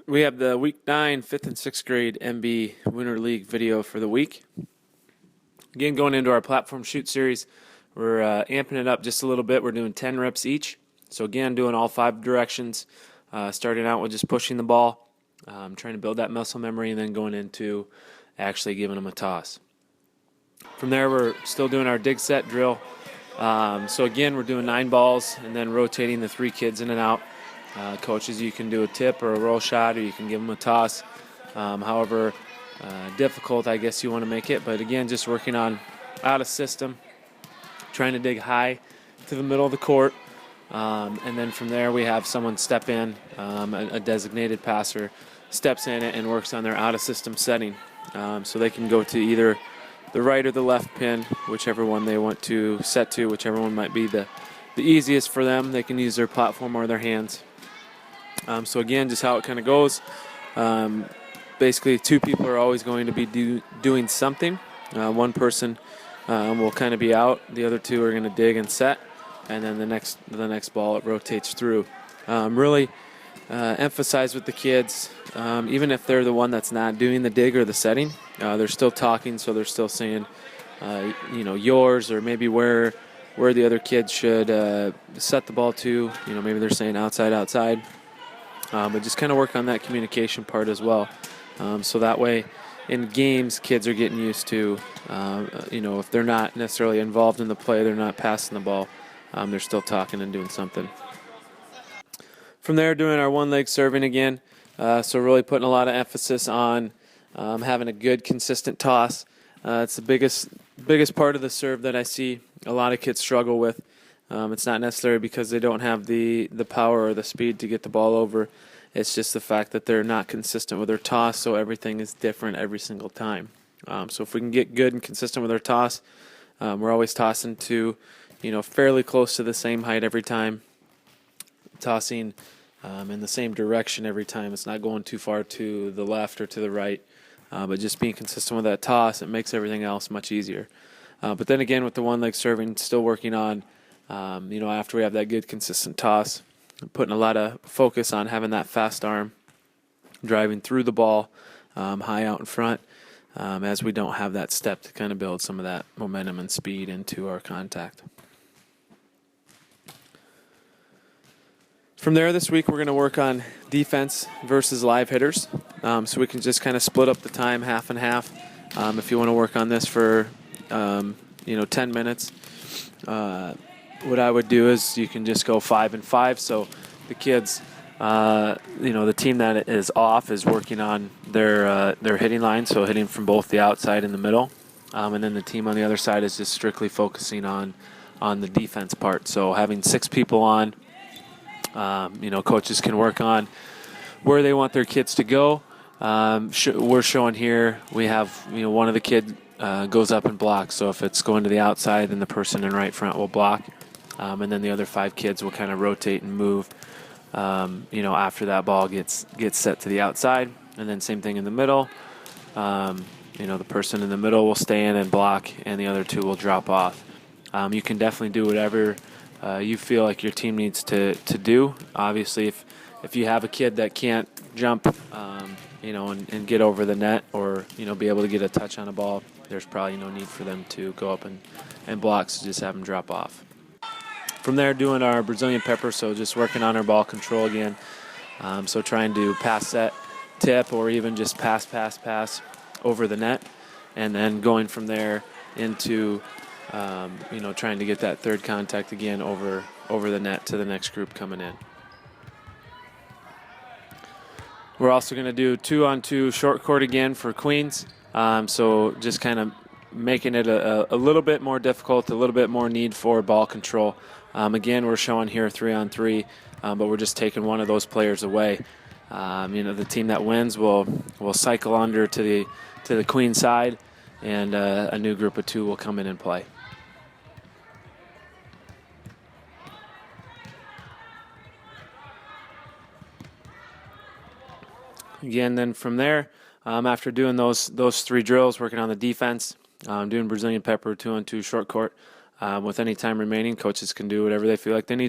We have the week 9, 5th and 6th grade EmBe Winter League video for the week. Again, going into our platform shoot series, we're amping it up just a little bit. We're doing 10 reps each. So again, doing all 5 directions, starting out with just pushing the ball, trying to build that muscle memory, and then going into actually giving them a toss. From there, we're still doing our dig set drill. So again, we're doing 9 balls and then rotating the 3 kids in and out. Coaches, you can do a tip or a roll shot, or you can give them a toss. However difficult, I guess you want to make it. But again, just working on out of system, trying to dig high to the middle of the court. And then from there, we have someone step in, a designated passer steps in and works on their out of system setting. So they can go to either the right or the left pin, whichever one they want to set to, whichever one might be the easiest for them. They can use their platform or their hands. So again, just how it kind of goes. Basically, 2 people are always going to be doing something. One person will kind of be out. The other 2 are going to dig and set, and then the next ball it rotates through. Really emphasize with the kids, even if they're the one that's not doing the dig or the setting, they're still talking, so they're still saying, yours, or maybe where the other kids should set the ball to. Maybe they're saying outside. But just kind of work on that communication part as well. So that way in games, kids are getting used to, if they're not necessarily involved in the play, they're not passing the ball, they're still talking and doing something. From there, doing our one-leg serving again. So really putting a lot of emphasis on having a good, consistent toss. It's the biggest part of the serve that I see a lot of kids struggle with. It's not necessarily because they don't have the power or the speed to get the ball over. It's just the fact that they're not consistent with their toss, so everything is different every single time. So if we can get good and consistent with our toss, we're always tossing to, fairly close to the same height every time, tossing in the same direction every time. It's not going too far to the left or to the right, but just being consistent with that toss, it makes everything else much easier. But then again, with the one-leg serving, still working on, after we have that good, consistent toss, putting a lot of focus on having that fast arm, driving through the ball, high out in front, as we don't have that step to kind of build some of that momentum and speed into our contact. From there, this week, we're going to work on defense versus live hitters. So we can just kind of split up the time half and half. If you want to work on this for, 10 minutes, what I would do is you can just go 5 and 5. So the kids, the team that is off is working on their hitting line, so hitting from both the outside and the middle. And then the team on the other side is just strictly focusing on the defense part. So having 6 people on, coaches can work on where they want their kids to go. We're showing here we have, one of the kid goes up and blocks. So if it's going to the outside, then the person in right front will block. And then the other 5 kids will kind of rotate and move, after that ball gets set to the outside. And then same thing in the middle. The person in the middle will stay in and block, and the other 2 will drop off. You can definitely do whatever you feel like your team needs to do. Obviously, if you have a kid that can't jump, and get over the net, or, be able to get a touch on a ball, there's probably no need for them to go up and block, so just have them drop off. From there, doing our Brazilian pepper, so just working on our ball control again. So trying to pass set, tip, or even just pass over the net, and then going from there into, trying to get that third contact again over the net to the next group coming in. We're also going to do 2-on-2 short court again for queens. So just kind of making it a little bit more difficult, a little bit more need for ball control. Again, we're showing here 3-on-3, but we're just taking one of those players away. The team that wins will cycle under to the queen side, and a new group of 2 will come in and play. Again, then from there, after doing those 3 drills, working on the defense, doing Brazilian pepper, 2-on-2 short court, with any time remaining, coaches can do whatever they feel like they need to.